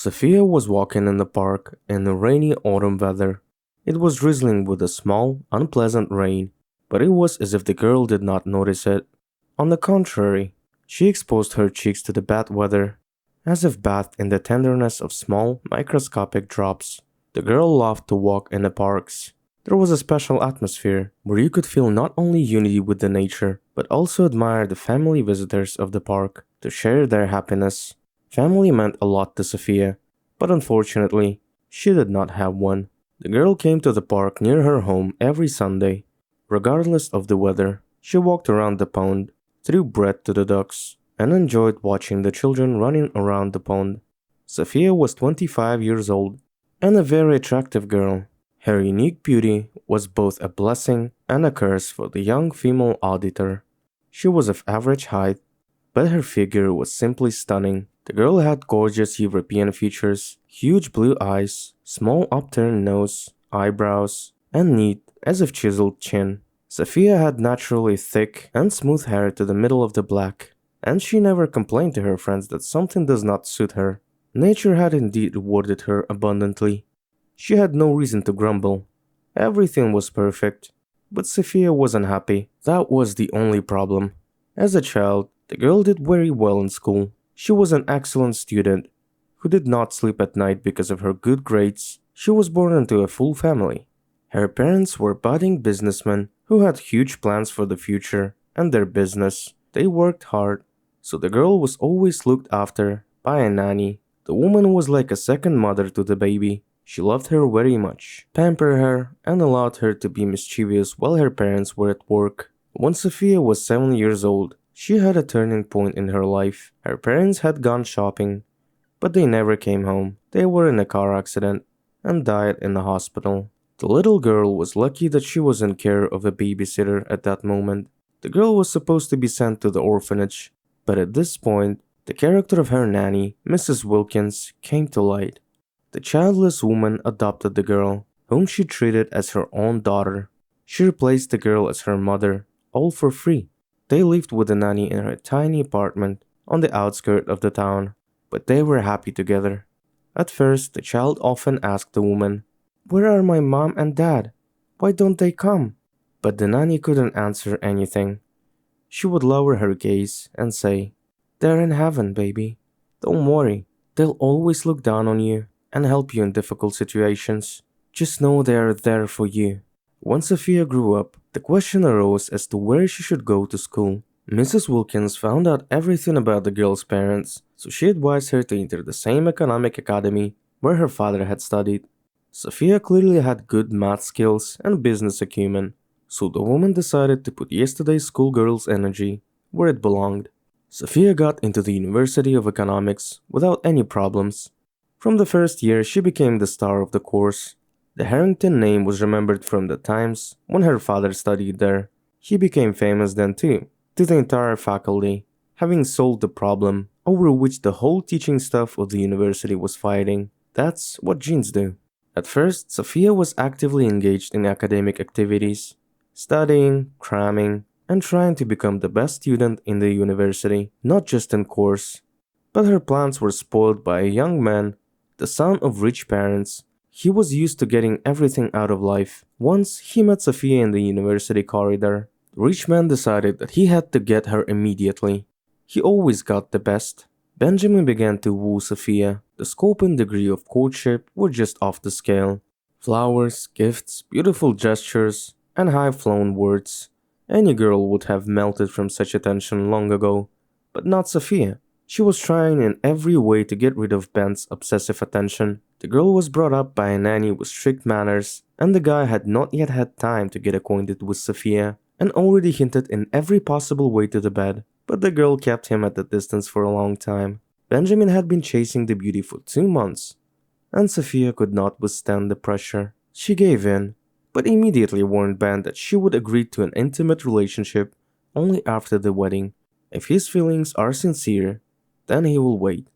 Sophia was walking in the park in the rainy autumn weather. It was drizzling with a small, unpleasant rain, but it was as if the girl did not notice it. On the contrary, she exposed her cheeks to the bad weather, as if bathed in the tenderness of small, microscopic drops. The girl loved to walk in the parks. There was a special atmosphere where you could feel not only unity with the nature, but also admire the family visitors of the park to share their happiness. Family meant a lot to Sophia, but unfortunately, she did not have one. The girl came to the park near her home every Sunday. Regardless of the weather, she walked around the pond, threw bread to the ducks, and enjoyed watching the children running around the pond. Sophia was 25 years old and a very attractive girl. Her unique beauty was both a blessing and a curse for the young female auditor. She was of average height, but her figure was simply stunning. The girl had gorgeous European features, huge blue eyes, small upturned nose, eyebrows, and neat, as if chiseled chin. Sophia had naturally thick and smooth hair to the middle of the back, and she never complained to her friends that something does not suit her. Nature had indeed rewarded her abundantly. She had no reason to grumble. Everything was perfect, but Sophia was unhappy. That was the only problem. As a child, the girl did very well in school. She was an excellent student who did not sleep at night because of her good grades. She was born into a full family. Her parents were budding businessmen who had huge plans for the future and their business. They worked hard, so the girl was always looked after by a nanny. The woman was like a second mother to the baby. She loved her very much, pampered her, and allowed her to be mischievous while her parents were at work. When Sophia was 7 years old, she had a turning point in her life. Her parents had gone shopping, but they never came home. They were in a car accident and died in the hospital. The little girl was lucky that she was in care of a babysitter at that moment. The girl was supposed to be sent to the orphanage, but at this point, the character of her nanny, Mrs. Wilkins, came to light. The childless woman adopted the girl, whom she treated as her own daughter. She replaced the girl as her mother, all for free. They lived with the nanny in her tiny apartment on the outskirts of the town, but they were happy together. At first, the child often asked the woman, "Where are my mom and dad? Why don't they come?" But the nanny couldn't answer anything. She would lower her gaze and say, "They're in heaven, baby. Don't worry, they'll always look down on you and help you in difficult situations. Just know they are there for you." When Sophia grew up, the question arose as to where she should go to school. Mrs. Wilkins found out everything about the girl's parents, so she advised her to enter the same economic academy where her father had studied. Sophia clearly had good math skills and business acumen, so the woman decided to put yesterday's schoolgirl's energy where it belonged. Sophia got into the University of Economics without any problems. From the first year, she became the star of the course. The Harrington name was remembered from the times when her father studied there. He became famous then too, to the entire faculty, having solved the problem over which the whole teaching staff of the university was fighting. That's what genes do. At first, Sophia was actively engaged in academic activities, studying, cramming, and trying to become the best student in the university, not just in course. But her plans were spoiled by a young man, the son of rich parents. He was used to getting everything out of life. Once, he met Sophia in the university corridor. The rich man decided that he had to get her immediately. He always got the best. Benjamin began to woo Sophia. The scope and degree of courtship were just off the scale. Flowers, gifts, beautiful gestures, and high-flown words. Any girl would have melted from such attention long ago, but not Sophia. She was trying in every way to get rid of Ben's obsessive attention. The girl was brought up by a nanny with strict manners, and the guy had not yet had time to get acquainted with Sophia, and already hinted in every possible way to the bed. But the girl kept him at a distance for a long time. Benjamin had been chasing the beauty for 2 months, and Sophia could not withstand the pressure. She gave in, but immediately warned Ben that she would agree to an intimate relationship only after the wedding. If his feelings are sincere, then he will wait.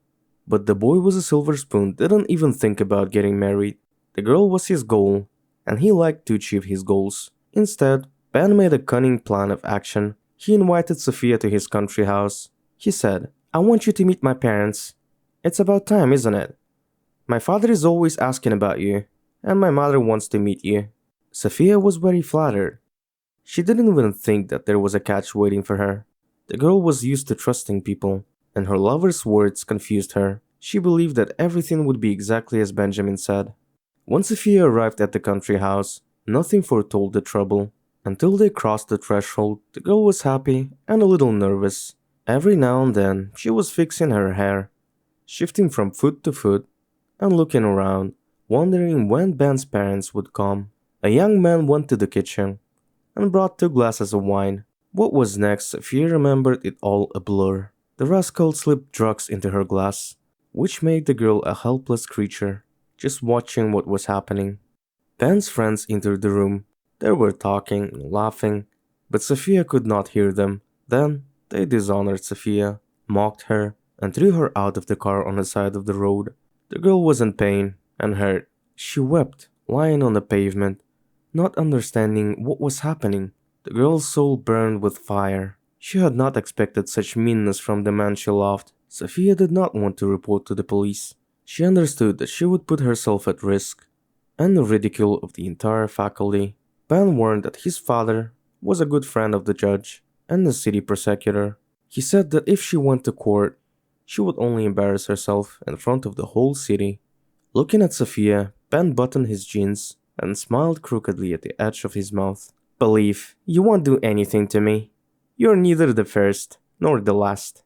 But the boy with a silver spoon didn't even think about getting married. The girl was his goal, and he liked to achieve his goals. Instead, Ben made a cunning plan of action. He invited Sophia to his country house. He said, "I want you to meet my parents. It's about time, isn't it? My father is always asking about you, and my mother wants to meet you. Sophia was very flattered. She didn't even think that there was a catch waiting for her. The girl was used to trusting people, and her lover's words confused her. She believed that everything would be exactly as Benjamin said. When Sophia arrived at the country house, nothing foretold the trouble. Until they crossed the threshold, the girl was happy and a little nervous. Every now and then, she was fixing her hair, shifting from foot to foot, and looking around, wondering when Ben's parents would come. A young man went to the kitchen and brought 2 glasses of wine. What was next, Sophia remembered it all a blur. The rascal slipped drugs into her glass, which made the girl a helpless creature, just watching what was happening. Ben's friends entered the room. They were talking and laughing, but Sophia could not hear them. Then they dishonored Sophia, mocked her, and threw her out of the car on the side of the road. The girl was in pain and hurt. She wept, lying on the pavement, not understanding what was happening. The girl's soul burned with fire. She had not expected such meanness from the man she loved. Sophia did not want to report to the police. She understood that she would put herself at risk and the ridicule of the entire faculty. Ben warned that his father was a good friend of the judge and the city prosecutor. He said that if she went to court, she would only embarrass herself in front of the whole city. Looking at Sophia, Ben buttoned his jeans and smiled crookedly at the edge of his mouth. Believe, you won't do anything to me. You're neither the first nor the last.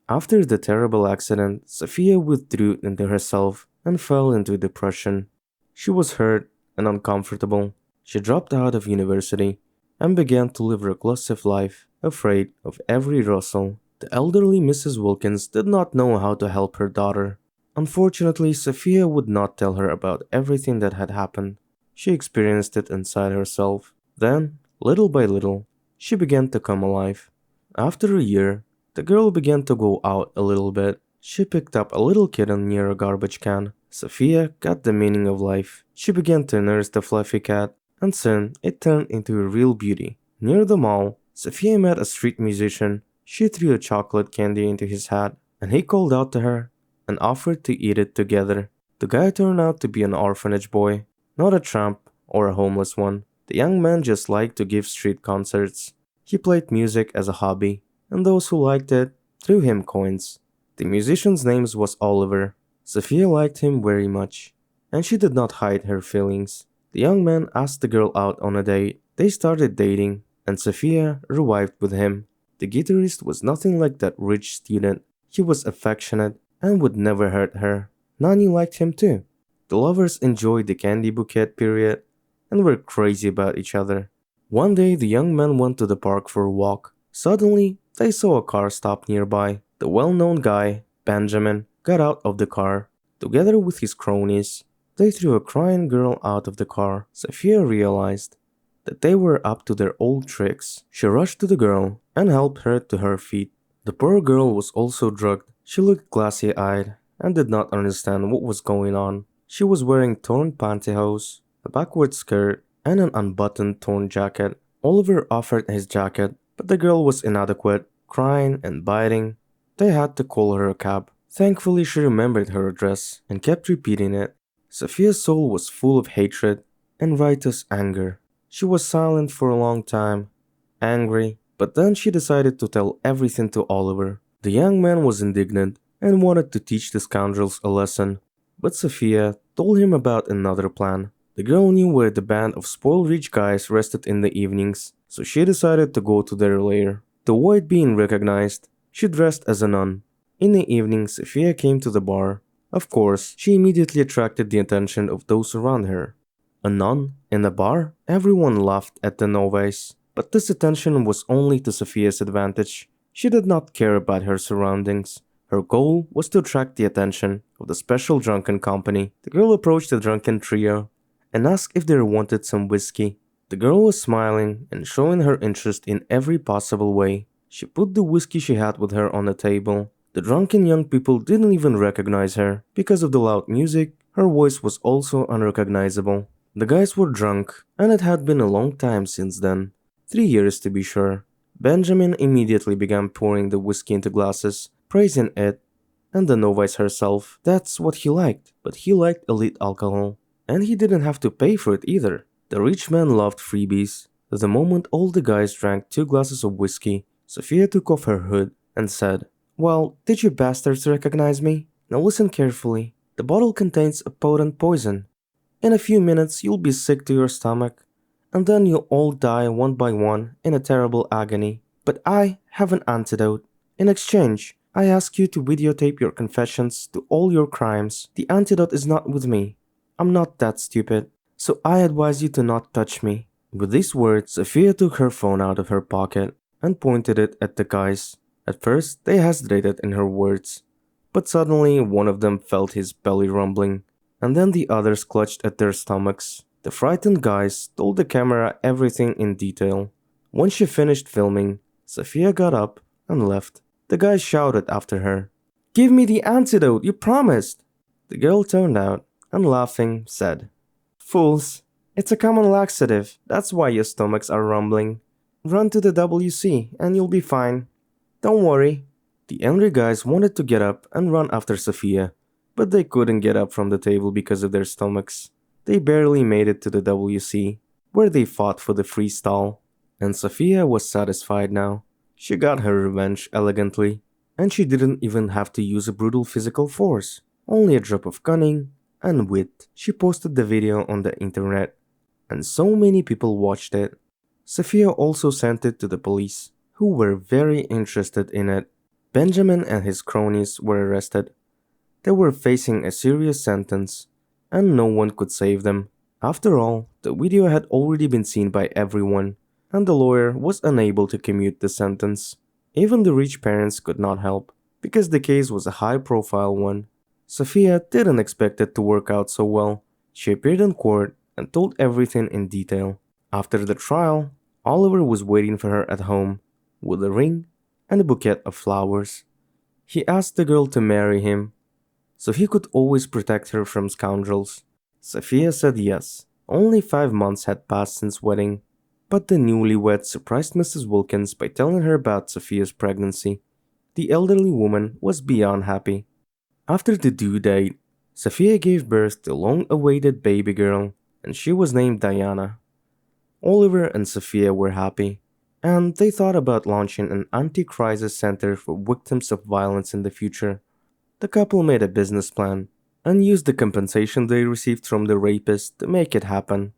After the terrible accident, Sophia withdrew into herself and fell into depression. She was hurt and uncomfortable. She dropped out of university and began to live a reclusive life, afraid of every rustle. The elderly Mrs. Wilkins did not know how to help her daughter. Unfortunately, Sophia would not tell her about everything that had happened. She experienced it inside herself. Then, little by little, she began to come alive. After a year, the girl began to go out a little bit. She picked up a little kitten near a garbage can. Sophia got the meaning of life. She began to nurse the fluffy cat, and soon it turned into a real beauty. Near the mall, Sophia met a street musician. She threw a chocolate candy into his hat, and he called out to her and offered to eat it together. The guy turned out to be an orphanage boy, not a tramp or a homeless one. The young man just liked to give street concerts. He played music as a hobby, and those who liked it threw him coins. The musician's name was Oliver. Sophia liked him very much, and she did not hide her feelings. The young man asked the girl out on a date. They started dating, and Sophia revived with him. The guitarist was nothing like that rich student. He was affectionate and would never hurt her. Nani liked him too. The lovers enjoyed the candy bouquet period and were crazy about each other. One day, the young man went to the park for a walk. Suddenly, they saw a car stop nearby. The well-known guy, Benjamin, got out of the car. Together with his cronies, they threw a crying girl out of the car. Sophia realized that they were up to their old tricks. She rushed to the girl and helped her to her feet. The poor girl was also drugged. She looked glassy-eyed and did not understand what was going on. She was wearing torn pantyhose, a backward skirt, and an unbuttoned torn jacket. Oliver offered his jacket, but the girl was inadequate, crying and biting. They had to call her a cab. Thankfully, she remembered her address and kept repeating it. Sophia's soul was full of hatred and righteous anger. She was silent for a long time, angry, but then she decided to tell everything to Oliver. The young man was indignant and wanted to teach the scoundrels a lesson, but Sophia told him about another plan. The girl knew where the band of spoiled rich guys rested in the evenings, so she decided to go to their lair. To avoid being recognized, she dressed as a nun. In the evening, Sophia came to the bar. Of course, she immediately attracted the attention of those around her. A nun in a bar? Everyone laughed at the novice, but this attention was only to Sophia's advantage. She did not care about her surroundings. Her goal was to attract the attention of the special drunken company. The girl approached the drunken trio and asked if they wanted some whiskey. The girl was smiling and showing her interest in every possible way. She put the whiskey she had with her on the table. The drunken young people didn't even recognize her. Because of the loud music, her voice was also unrecognizable. The guys were drunk, and it had been a long time since then. 3 years to be sure. Benjamin immediately began pouring the whiskey into glasses, praising it And the novice herself, that's what he liked, but he liked elite alcohol. And he didn't have to pay for it either. The rich man loved freebies. The moment all the guys drank 2 glasses of whiskey, Sophia took off her hood and said, "Well, did you bastards recognize me? Now listen carefully. The bottle contains a potent poison. In a few minutes, you'll be sick to your stomach, and then you'll all die one by one in a terrible agony. But I have an antidote. In exchange, I ask you to videotape your confessions to all your crimes. The antidote is not with me. I'm not that stupid. So I advise you to not touch me." With these words, Sophia took her phone out of her pocket and pointed it at the guys. At first, they hesitated in her words, but suddenly one of them felt his belly rumbling, and then the others clutched at their stomachs. The frightened guys told the camera everything in detail. When she finished filming, Sophia got up and left. The guys shouted after her, "Give me the antidote, you promised!" The girl turned out and laughing said, "Fools, it's a common laxative, that's why your stomachs are rumbling. Run to the WC and you'll be fine. Don't worry." The angry guys wanted to get up and run after Sophia, but they couldn't get up from the table because of their stomachs. They barely made it to the WC, where they fought for the freestyle. And Sophia was satisfied now. She got her revenge elegantly, and she didn't even have to use a brutal physical force, only a drop of cunning and wit. She posted the video on the internet, and so many people watched it. Sophia also sent it to the police, who were very interested in it. Benjamin and his cronies were arrested. They were facing a serious sentence, and no one could save them. After all, the video had already been seen by everyone, and the lawyer was unable to commute the sentence. Even the rich parents could not help, because the case was a high-profile one. Sophia didn't expect it to work out so well. She appeared in court and told everything in detail. After the trial, Oliver was waiting for her at home, with a ring and a bouquet of flowers. He asked the girl to marry him, so he could always protect her from scoundrels. Sophia said yes. Only 5 months had passed since wedding, but the newlyweds surprised Mrs. Wilkins by telling her about Sophia's pregnancy. The elderly woman was beyond happy. After the due date, Sophia gave birth to a long-awaited baby girl, and she was named Diana. Oliver and Sophia were happy, and they thought about launching an anti-crisis center for victims of violence in the future. The couple made a business plan and used the compensation they received from the rapist to make it happen.